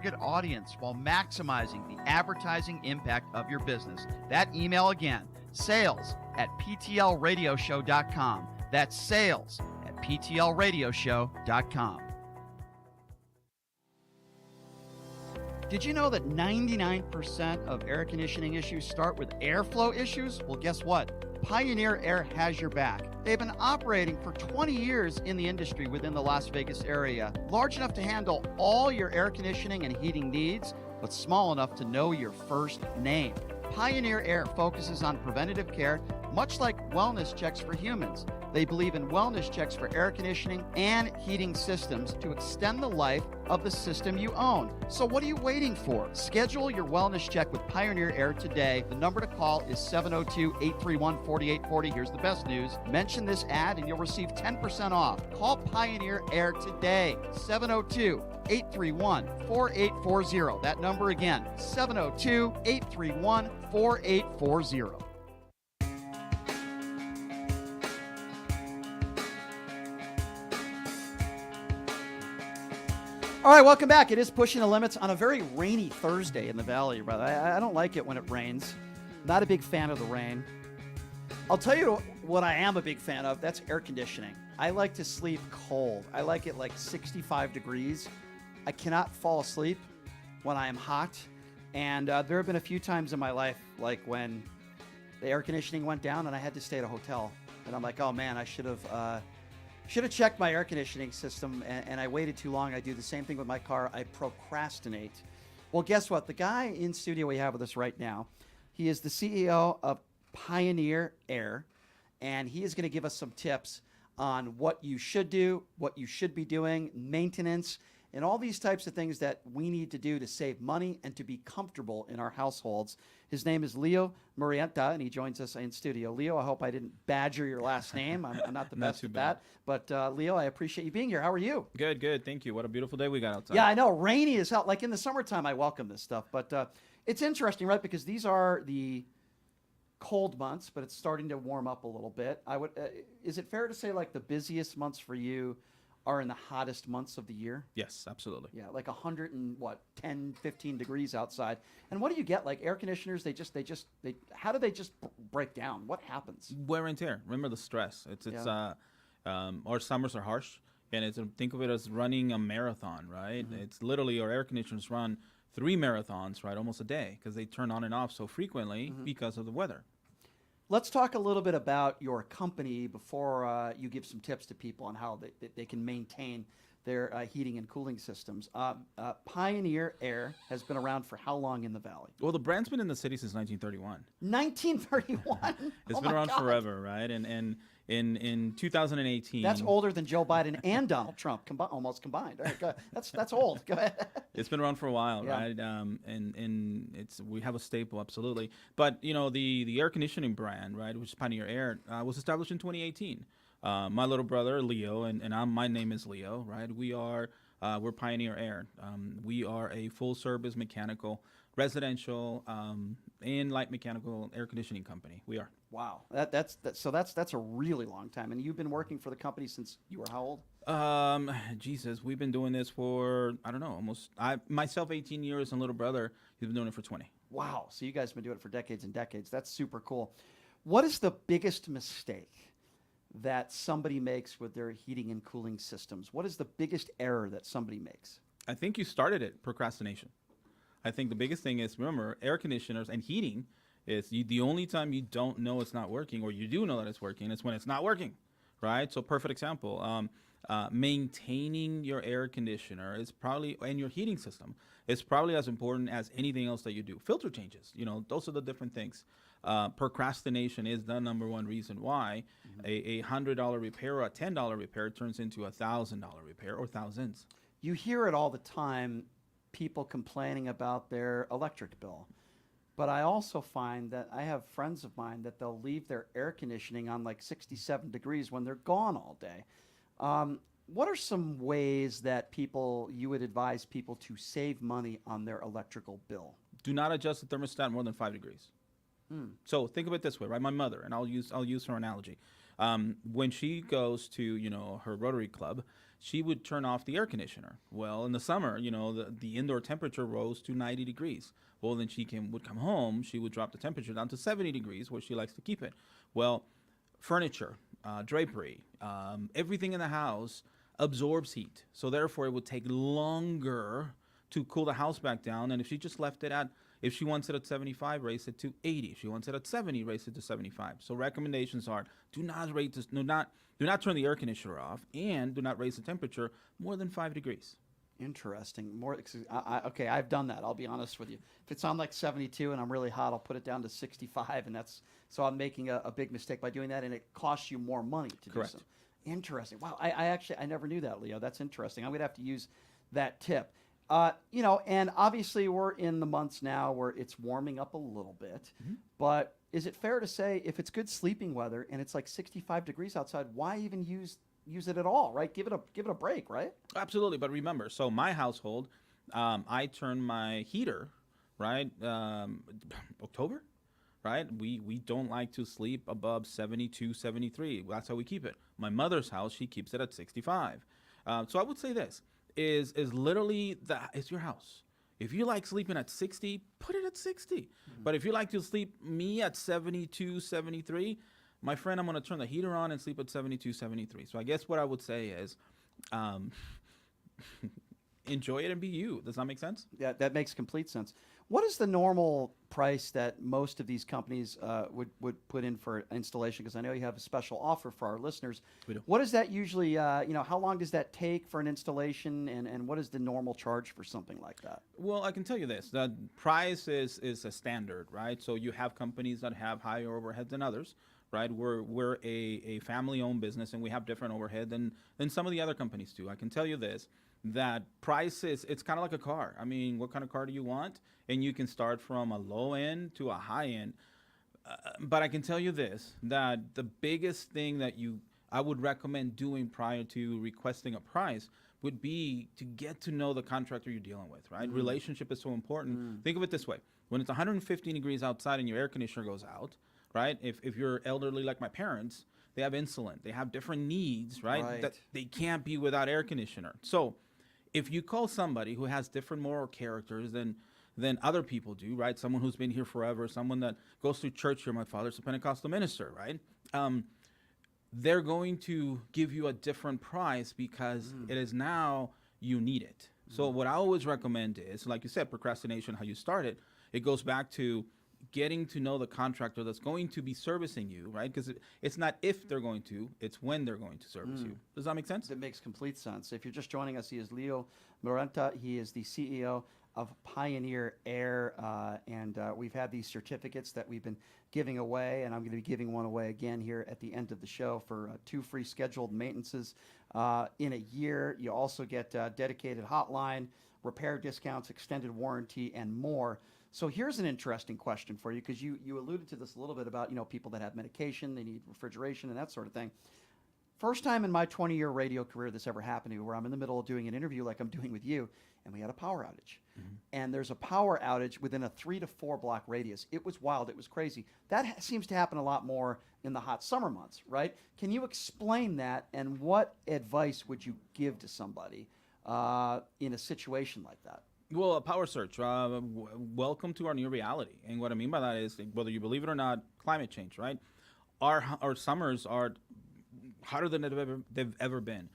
target audience while maximizing the advertising impact of your business. That email again, sales@ptlradioshow.com. That's sales@ptlradioshow.com. Did you know that 99% of air conditioning issues start with airflow issues? Well, guess what? Pioneer Air has your back. They've been operating for 20 years in the industry within the Las Vegas area, large enough to handle all your air conditioning and heating needs, but small enough to know your first name. Pioneer Air focuses on preventative care, much like wellness checks for humans. They believe in wellness checks for air conditioning and heating systems to extend the life of the system you own. So what are you waiting for? Schedule your wellness check with Pioneer Air today. The number to call is 702-831-4840. Here's the best news. Mention this ad and you'll receive 10% off. Call Pioneer Air today. 702-831-4840. That number again, 702-831-4840. All right, welcome back. It is Pushing the Limits on a very rainy Thursday in the Valley, brother. I don't like it when it rains. Not a big fan of the rain. I'll tell you what I am a big fan of. That's air conditioning. I like to sleep cold. I like it like 65 degrees. I cannot fall asleep when I am hot. And there have been a few times in my life, like when the air conditioning went down and I had to stay at a hotel. And I'm like, oh, man, I should have checked my air conditioning system, and I waited too long. I do the same thing with my car. I procrastinate. Well, guess what? The guy in studio we have with us right now, he is the CEO of Pioneer Air, and he is going to give us some tips on what you should do, what you should be doing, maintenance, and all these types of things that we need to do to save money and to be comfortable in our households. His name is Leo Murrieta, and he joins us in studio. Leo, I hope I didn't badger your last name. I'm not the best at that. But Leo, I appreciate you being here. How are you? Good. Thank you. What a beautiful day we got outside. Yeah, I know. Rainy as hell. Like in the summertime, I welcome this stuff. But it's interesting, right? Because these are the cold months, but it's starting to warm up a little bit. Is it fair to say like the busiest months for you are in the hottest months of the year? Yes, absolutely. Yeah, like 10, 15 degrees outside. And what do you get? Like air conditioners, how do they just break down? What happens? Wear and tear. Remember the stress. Our summers are harsh, and think of it as running a marathon, right? Mm-hmm. It's literally our air conditioners run 3 marathons, right, almost a day, because they turn on and off so frequently because of the weather. Let's talk a little bit about your company before you give some tips to people on how they can maintain their heating and cooling systems. Pioneer Air has been around for how long in the Valley? Well, the brand's been in the city since 1931. 1931? It's been around forever, right? And in 2018... That's older than Joe Biden and Donald Trump almost combined. All right, go ahead. That's old. Go ahead. It's been around for a while, yeah. Right? And we have a staple, absolutely. But, the air conditioning brand, right, which is Pioneer Air, was established in 2018. My little brother, Leo, and my name is Leo, right? We're Pioneer Air. We are a full-service mechanical, residential, and light mechanical air conditioning company. We are. Wow, that's a really long time. And you've been working for the company since you were how old? Jesus, we've been doing this for myself 18 years, and little brother, he's been doing it for 20. Wow, so you guys have been doing it for decades and decades. That's super cool. What is the biggest mistake that somebody makes with their heating and cooling systems? What is the biggest error that somebody makes? I think you started it, procrastination. I think the biggest thing is, remember, air conditioners and heating is the only time you don't know it's not working, or you do know that it's working, is when it's not working, right? So perfect example, maintaining your air conditioner is probably, and your heating system is probably as important as anything else that you do. Filter changes, those are the different things. Procrastination is the number one reason why a $100 repair or a $10 repair turns into a $1,000 repair or thousands. You hear it all the time, people complaining about their electric bill. But I also find that I have friends of mine that they'll leave their air conditioning on like 67 degrees when they're gone all day. What are some ways that you would advise people to save money on their electrical bill? Do not adjust the thermostat more than 5 degrees. So think of it this way, right? My mother, and I'll use her analogy. When she goes to her Rotary Club, she would turn off the air conditioner. Well, in the summer, the indoor temperature rose to 90 degrees. Well, then would come home, she would drop the temperature down to 70 degrees where she likes to keep it. Well, furniture, drapery, everything in the house absorbs heat. So therefore, it would take longer to cool the house back down. And if she just left it if she wants it at 75, raise it to 80. If she wants it at 70, raise it to 75. So recommendations are: do not turn the air conditioner off, and do not raise the temperature more than 5 degrees. Interesting. Okay, I've done that. I'll be honest with you. If it's on like 72 and I'm really hot, I'll put it down to 65, and so I'm making a big mistake by doing that, and it costs you more money to Correct. do so. Interesting. Wow, I never knew that, Leo. That's interesting. I'm gonna have to use that tip. And obviously we're in the months now where it's warming up a little bit, but is it fair to say if it's good sleeping weather and it's like 65 degrees outside, why even use it at all, right? Give it a break, right? Absolutely. But remember, so my household, I turn my heater, right? October, right? We don't like to sleep above 72, 73. That's how we keep it. My mother's house, she keeps it at 65. So I would say this is literally it's your house. If you like sleeping at 60, put it at 60. But if you like to sleep at 72, 73, my friend, I'm going to turn the heater on and sleep at 72, 73. So I guess what I would say is enjoy it and be you. Does that make sense? Yeah, that makes complete sense. What is the normal price that most of these companies would put in for installation? Because I know you have a special offer for our listeners. We do. What is that usually, how long does that take for an installation, and what is the normal charge for something like that? Well, I can tell you this. The price is a standard, right? So you have companies that have higher overhead than others, right? We're a family-owned business, and we have different overhead than some of the other companies do. I can tell you this, that price it's kind of like a car. I mean, what kind of car do you want? And you can start from a low end to a high end. But I can tell you this, that the biggest thing that I would recommend doing prior to requesting a price would be to get to know the contractor you're dealing with, right? Relationship is so important. Think of it this way. When it's 115 degrees outside and your air conditioner goes out, right? If you're elderly like my parents, they have insulin. They have different needs, right? That they can't be without air conditioner. So if you call somebody who has different moral characters than other people do, right? Someone who's been here forever, someone that goes to church here. My father's a Pentecostal minister, right? They're going to give you a different price because it is now you need it. So what I always recommend is, like you said, procrastination, how you started, it goes back to getting to know the contractor that's going to be servicing you, right? Because it's not if they're going to, it's when they're going to service you. Does that make sense? That makes complete sense. If you're just joining us, he is Leo Morenta. He is the CEO of Pioneer Air, and we've had these certificates that we've been giving away, and I'm going to be giving one away again here at the end of the show for 2 free scheduled maintenances in a year. You also get dedicated hotline, repair discounts, extended warranty, and more. So here's an interesting question for you, because you alluded to this a little bit about people that have medication, they need refrigeration and that sort of thing. First time in my 20-year radio career this ever happened to me, where I'm in the middle of doing an interview like I'm doing with you, and we had a power outage. And there's a power outage within a 3 to 4 block radius. It was wild. It was crazy. That seems to happen a lot more in the hot summer months, right? Can you explain that, and what advice would you give to somebody in a situation like that? Well, a power surge. Welcome to our new reality. And what I mean by that is, whether you believe it or not, climate change, right? Our summers are hotter than they've ever been.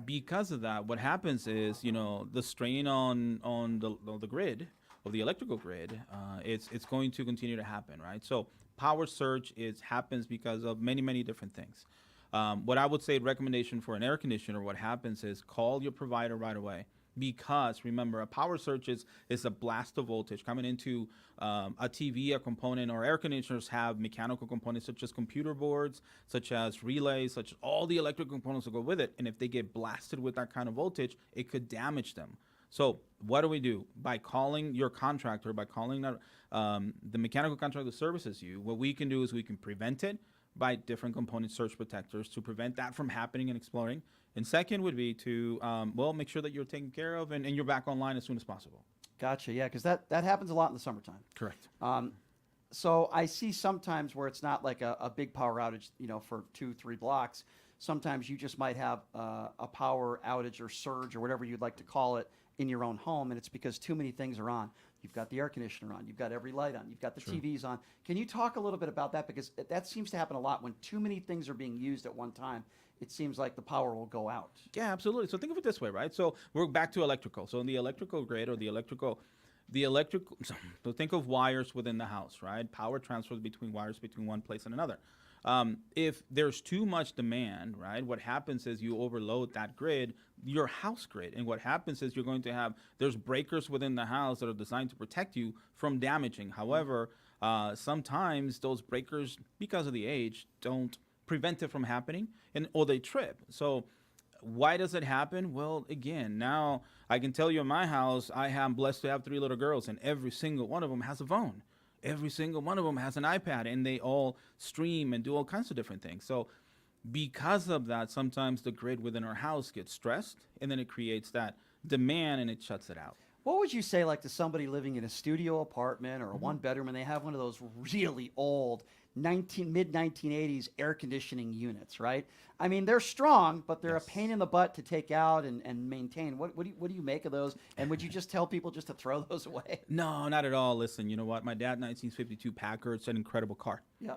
Because of that, what happens is, the strain on the grid, of the electrical grid, it's going to continue to happen, right? So power surge happens because of many, many different things. What I would say, recommendation for an air conditioner, what happens is call your provider right away. Because remember, a power surge is a blast of voltage coming into a TV, a component, or air conditioners have mechanical components such as computer boards, such as relays, such as all the electric components that go with it. And if they get blasted with that kind of voltage, it could damage them. So what do we do? By calling your contractor, by calling the mechanical contractor that services you, what we can do is we can prevent it by different component surge protectors to prevent that from happening and exploding. And second would be to, make sure that you're taken care of and you're back online as soon as possible. Gotcha. Yeah, because that happens a lot in the summertime. Correct. So I see sometimes where it's not like a big power outage, for 2-3 blocks, sometimes you just might have a power outage or surge or whatever you'd like to call it in your own home, and it's because too many things are on. You've got the air conditioner on, you've got every light on, you've got the TVs on. Can you talk a little bit about that? Because that seems to happen a lot when too many things are being used at one time. It seems like the power will go out. Yeah, absolutely. So think of it this way, right? So we're back to electrical. So in the electrical grid or the electrical, so think of wires within the house, right? Power transfers between wires between one place and another. If there's too much demand, right, what happens is you overload that grid, your house grid. And what happens is you're going to have, there's breakers within the house that are designed to protect you from damaging. However, sometimes those breakers, because of the age, don't prevent it from happening, or they trip. So why does it happen? Well, again, now I can tell you in my house, I am blessed to have 3 little girls, and every single one of them has a phone. Every single one of them has an iPad, and they all stream and do all kinds of different things. So because of that, sometimes the grid within our house gets stressed, and then it creates that demand, and it shuts it out. What would you say, like, to somebody living in a studio apartment or a one bedroom, and they have one of those really old mid 1980s air conditioning units, right? I mean, they're strong, but they're a pain in the butt to take out and maintain. What do you make of those? And would you just tell people just to throw those away? No, not at all. Listen, you know what? My dad, 1952 Packard, it's an incredible car. Yeah.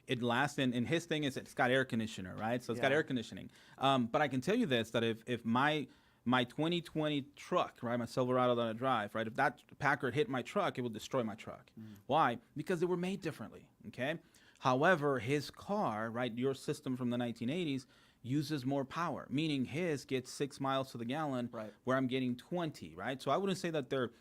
It lasts, and his thing is it's got air conditioner, right? So it's got Yeah. air conditioning. But I can tell you this, that if my 2020 truck, right, my Silverado that I drive, right, if that Packard hit my truck, it would destroy my truck. Why? Because they were made differently, okay? However, his car, right, your system from the 1980s uses more power, meaning his gets 6 miles to the gallon, Right. where I'm getting 20, right? So I wouldn't say that the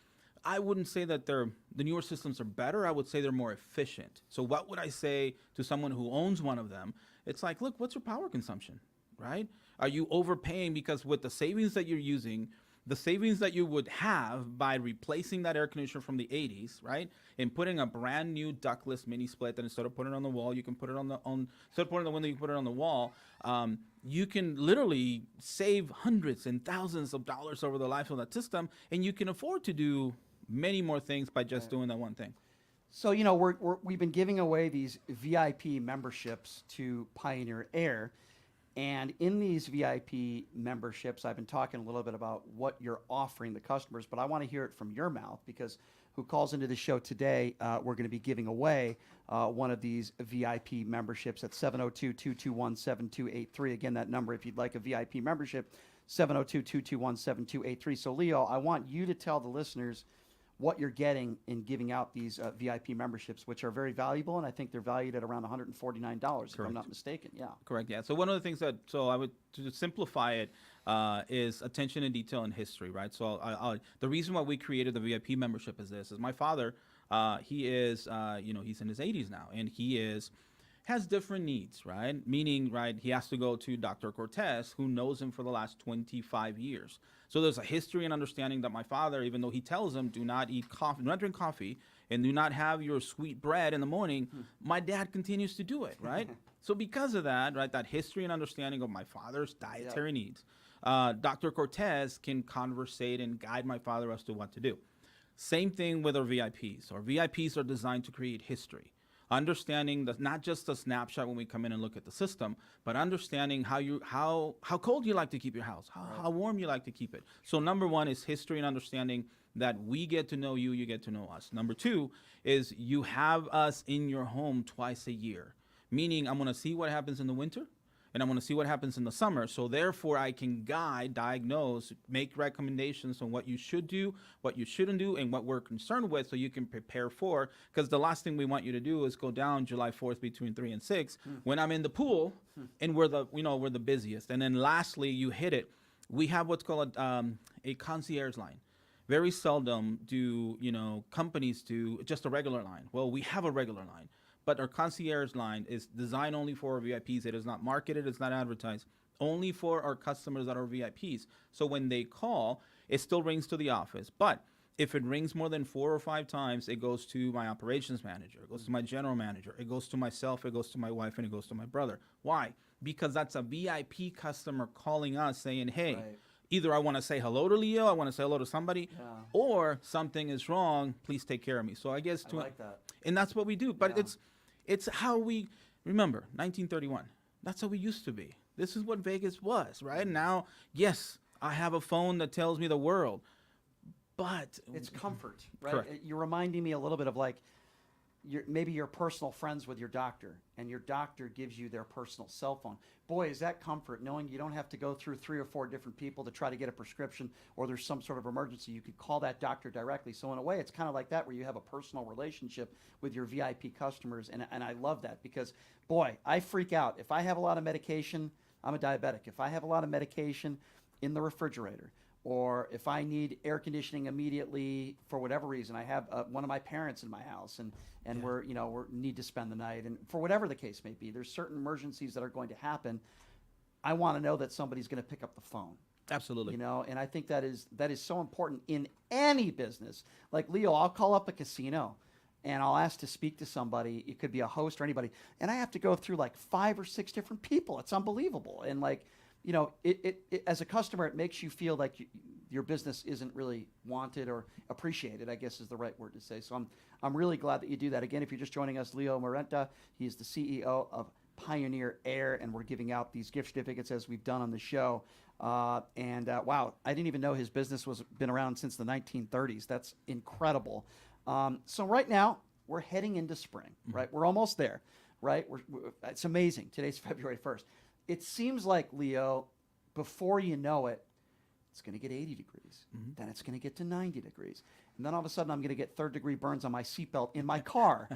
newer systems are better. I would say they're more efficient. So what would I say to someone who owns one of them? It's like, look, what's your power consumption, right? Are you overpaying? Because with the savings that you're using, the savings that you would have by replacing that air conditioner from the 80s, right, and putting a brand new ductless mini split that instead of putting it on the wall, you can put it instead of putting it on the window, you can put it on the wall. You can literally save hundreds and thousands of dollars over the life of that system, and you can afford to do many more things by just doing that one thing. So, we've been giving away these VIP memberships to Pioneer Air. And in these VIP memberships, I've been talking a little bit about what you're offering the customers, but I want to hear it from your mouth, because who calls into the show today, we're going to be giving away one of these VIP memberships at 702-221-7283. Again, that number, if you'd like a VIP membership, 702-221-7283. So, Leo, I want you to tell the listeners what you're getting in giving out these VIP memberships, which are very valuable, and I think they're valued at around $149, if I'm not mistaken. Yeah. Correct. Yeah. So one of the things I would, to simplify it, is attention to detail and history, right? So the reason why we created the VIP membership is my father, he is, he's in his 80s now, and has different needs, right? Meaning, right, he has to go to Dr. Cortez, who knows him for the last 25 years. So there's a history and understanding that my father, even though he tells him, do not eat coffee, do not drink coffee, and do not have your sweet bread in the morning, my dad continues to do it, right? So because of that, right, that history and understanding of my father's dietary needs, Dr. Cortez can conversate and guide my father as to what to do. Same thing with our VIPs. Our VIPs are designed to create history. Understanding that not just a snapshot when we come in and look at the system, but understanding how cold you like to keep your house, how warm you like to keep it. So number one is history and understanding that we get to know you, you get to know us. Number two is you have us in your home twice a year, meaning I'm going to see what happens in the winter, and I'm going to see what happens in the summer. So therefore, I can guide, diagnose, make recommendations on what you should do, what you shouldn't do, and what we're concerned with, so you can prepare for. Because the last thing we want you to do is go down July 4th between 3 and 6 when I'm in the pool and we're the busiest. And then lastly, you hit it. We have what's called a concierge line. Very seldom do companies do just a regular line. Well, we have a regular line. But our concierge line is designed only for our VIPs. It is not marketed. It's not advertised. Only for our customers that are VIPs. So when they call, it still rings to the office. But if it rings more than 4 or 5 times, it goes to my operations manager. It goes to my general manager. It goes to myself. It goes to my wife. And it goes to my brother. Why? Because that's a VIP customer calling us saying, hey, either I want to say hello to Leo, I want to say hello to somebody, or something is wrong, please take care of me. So I guess I like that. And that's what we do. But it's how we remember 1931. That's how we used to be. This is what Vegas was, right? Now, yes, I have a phone that tells me the world, but It's comfort, right? Correct. You're reminding me a little bit of like maybe you're personal friends with your doctor, and your doctor gives you their personal cell phone. Boy, is that comfort knowing you don't have to go through 3 or 4 different people to try to get a prescription, or there's some sort of emergency. You could call that doctor directly. So in a way, it's kind of like that, where you have a personal relationship with your VIP customers, and I love that because, boy, I freak out. If I have a lot of medication, I'm a diabetic. If I have a lot of medication in the refrigerator, or if I need air conditioning immediately for whatever reason, I have one of my parents in my house, and we're need to spend the night, and for whatever the case may be, there's certain emergencies that are going to happen. I want to know that somebody's going to pick up the phone. absolutely. And I think that is so important in any business. Like Leo, I'll call up a casino and I'll ask to speak to somebody. It could be a host or anybody, and I have to go through like 5 or 6 different people. It's unbelievable. And like, it as a customer, it makes you feel like your business isn't really wanted or appreciated, I guess is the right word to say. So I'm really glad that you do that. Again, if you're just joining us, Leo Marenta, he is the CEO of Pioneer Air, and we're giving out these gift certificates as we've done on the show. Wow, I didn't even know his business was been around since the 1930s. That's incredible. So right now we're heading into spring, right? We're almost there, right? It's amazing. Today's February 1st. It seems like, Leo, before you know it, it's going to get 80 degrees. Then it's going to get to 90 degrees. And then all of a sudden, I'm going to get third-degree burns on my seatbelt in my car.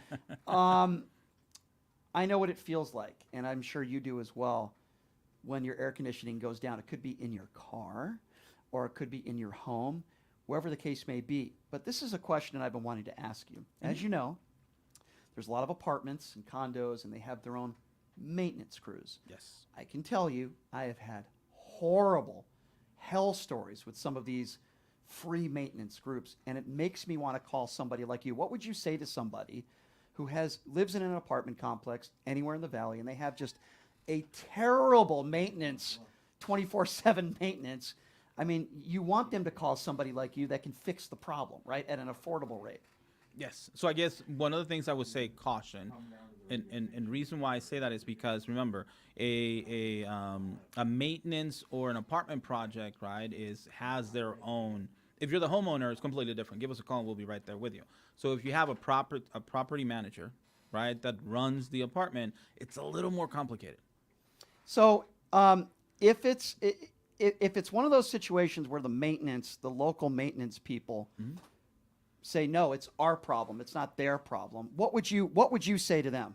I know what it feels like, and I'm sure you do as well, when your air conditioning goes down. It could be in your car, or it could be in your home, wherever the case may be. But this is a question that I've been wanting to ask you. As you know, there's a lot of apartments and condos, and they have their own maintenance crews. Yes. I can tell you, I have had horrible hell stories with some of these free maintenance groups, and it makes me want to call somebody like you. What would you say to somebody who lives in an apartment complex anywhere in the valley, and they have just a terrible maintenance, 24/7 maintenance? I mean, you want them to call somebody like you that can fix the problem, right, at an affordable rate. Yes. So I guess one of the things I would say, caution, and reason why I say that is because, remember, a maintenance or an apartment project, right, has their own. If you're the homeowner, it's completely different. Give us a call and we'll be right there with you. So if you have a property manager, right, that runs the apartment, it's a little more complicated. So if it's one of those situations where the local maintenance people say, no, it's our problem, it's not their problem, what would you say to them?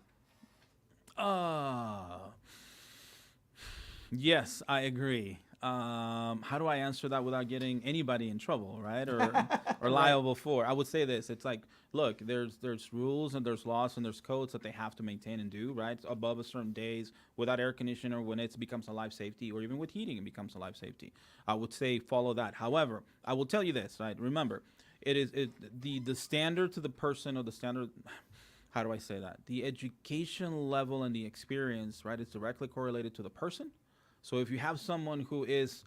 Yes, I agree. How do I answer that without getting anybody in trouble, right? Or liable for? I would say this. It's like, look, there's rules and there's laws and there's codes that they have to maintain and do, right? Above a certain days, without air conditioner, when it becomes a life safety, or even with heating, it becomes a life safety. I would say follow that. However, I will tell you this, right? Remember, the standard to the person, or the standard, how do I say that? The education level and the experience, right, is directly correlated to the person. So if you have someone who is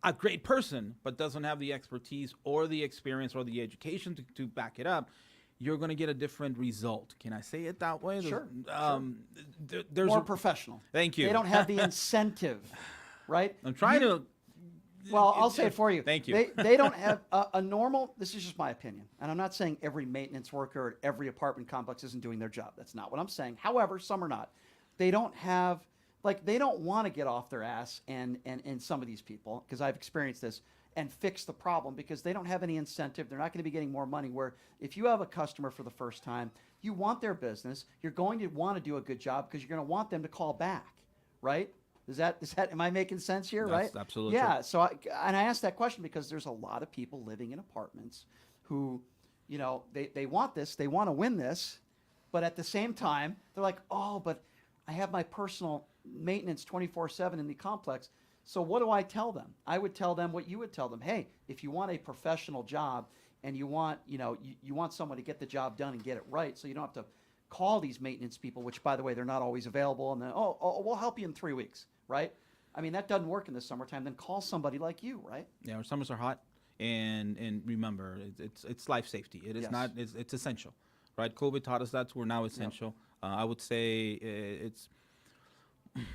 a great person but doesn't have the expertise or the experience or the education to back it up, you're going to get a different result. Can I say it that way? Sure. There's More professional. Thank you. They don't have the incentive, right? I'm trying to. Well, I'll say it for you. Thank you. They don't have a normal, this is just my opinion, and I'm not saying every maintenance worker at every apartment complex isn't doing their job. That's not what I'm saying. However, some are not. They don't have, they don't want to get off their ass and some of these people, because I've experienced this, and fix the problem, because they don't have any incentive. They're not going to be getting more money. Where if you have a customer for the first time, you want their business. You're going to want to do a good job because you're going to want them to call back, right? Is that am I making sense here? That's right? absolutely Yeah. true. So I asked that question because there's a lot of people living in apartments who, they want this, they want to win this, but at the same time they're like, oh, but I have my personal maintenance 24/7 in the complex. So what do I tell them? I would tell them what you would tell them. Hey, if you want a professional job and you want, you want someone to get the job done and get it right, so you don't have to call these maintenance people, which, by the way, they're not always available, and then, we'll help you in 3 weeks, right? I mean, that doesn't work in the summertime. Then call somebody like you, right? Yeah, our summers are hot, and remember, it's life safety. It is Yes. not. It's essential, right? COVID taught us that. We're now essential. I would say it's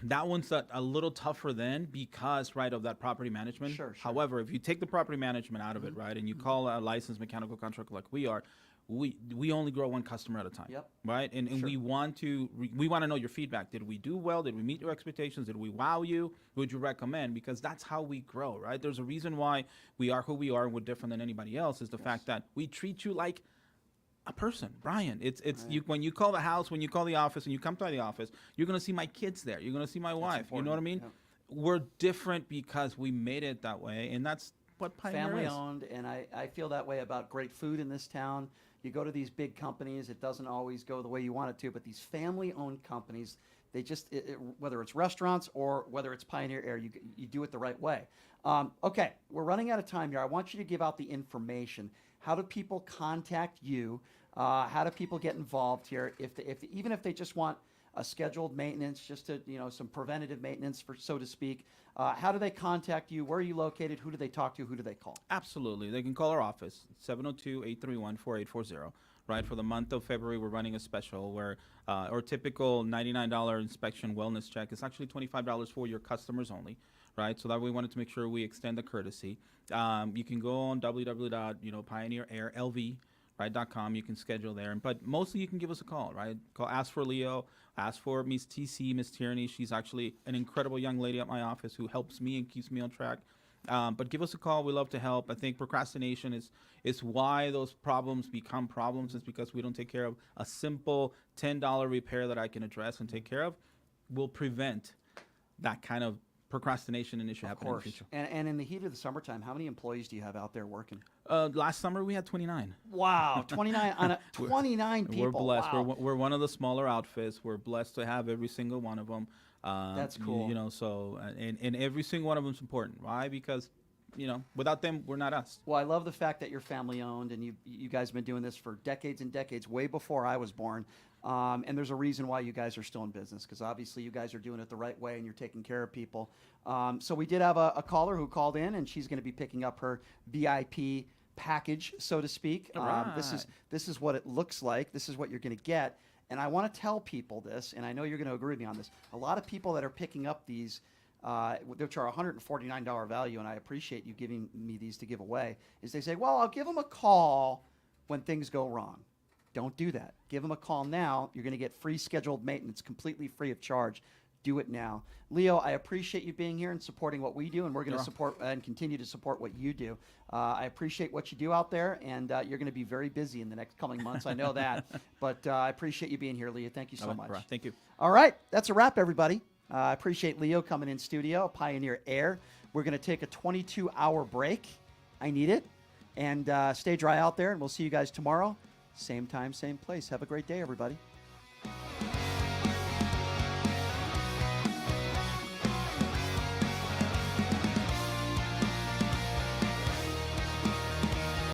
that one's a little tougher then because, right, of that property management. Sure. However, if you take the property management out of it, right, and you call a licensed mechanical contractor like we are, we only grow one customer at a time. Yep. Right. And Sure. we want to know your feedback. Did we do well? Did we meet your expectations? Did we wow you? Would you recommend? Because that's how we grow, right? There's a reason why we are who we are and we're different than anybody else is the fact that we treat you like a person, Brian. It's right. You when you call the house, when you call the office, and you come to the office, you're gonna see my kids there. You're gonna see my wife. You know what I mean? Yep. We're different because we made it that way, and that's what Pioneer Family is. owned, and I feel that way about great food in this town. You go to these big companies, it doesn't always go the way you want it to, but these family owned companies, they just, whether it's restaurants or whether it's Pioneer Air, you do it the right way. Okay, we're running out of time here. I want you to give out the information. How do people contact you? How do people get involved here? Even if they just want a scheduled maintenance, just to, some preventative maintenance, for so to speak, how do they contact you? Where are you located? Who do they talk to? Who do they call? Absolutely. They can call our office, 702-831-4840. Right, for the month of February, we're running a special where our typical $99 inspection wellness check is actually $25 for your customers only. Right, so that we wanted to make sure we extend the courtesy. You can go on www.pioneerairlv.com. Right.com. You can schedule there, but mostly you can give us a call. Right, ask for Leo, ask for Miss TC, Miss Tierney. She's actually an incredible young lady at my office who helps me and keeps me on track. But give us a call. We love to help. I think procrastination is why those problems become problems. It's because we don't take care of a simple $10 repair that I can address and take care of. Will prevent that kind of procrastination and issue happening in the future. And in the heat of the summertime, how many employees do you have out there working? Last summer we had 29. Wow, 29 on a 29 people. We're blessed. Wow. We're one of the smaller outfits. We're blessed to have every single one of them. That's cool. So and every single one of them is important. Why? Because without them, we're not us. Well, I love the fact that you're family owned, and you guys have been doing this for decades and decades, way before I was born. And there's a reason why you guys are still in business, because obviously you guys are doing it the right way and you're taking care of people. So we did have a caller who called in, and she's going to be picking up her VIP package, so to speak. Right. This is what it looks like. This is what you're going to get. And I want to tell people this, and I know you're going to agree with me on this. A lot of people that are picking up these, which are $149 value, and I appreciate you giving me these to give away, is they say, well, I'll give them a call when things go wrong. Don't do that. Give them a call now. You're going to get free scheduled maintenance, completely free of charge. Do it now. Leo, I appreciate you being here and supporting what we do, and we're going to support and continue to support what you do. I appreciate what you do out there, and you're going to be very busy in the next coming months. I know that. But I appreciate you being here, Leo. Thank you so much. Thank you. All right. That's a wrap, everybody. I appreciate Leo coming in studio, Pioneer Air. We're going to take a 22-hour break. I need it. And stay dry out there, and we'll see you guys tomorrow. Same time, same place. Have a great day, everybody.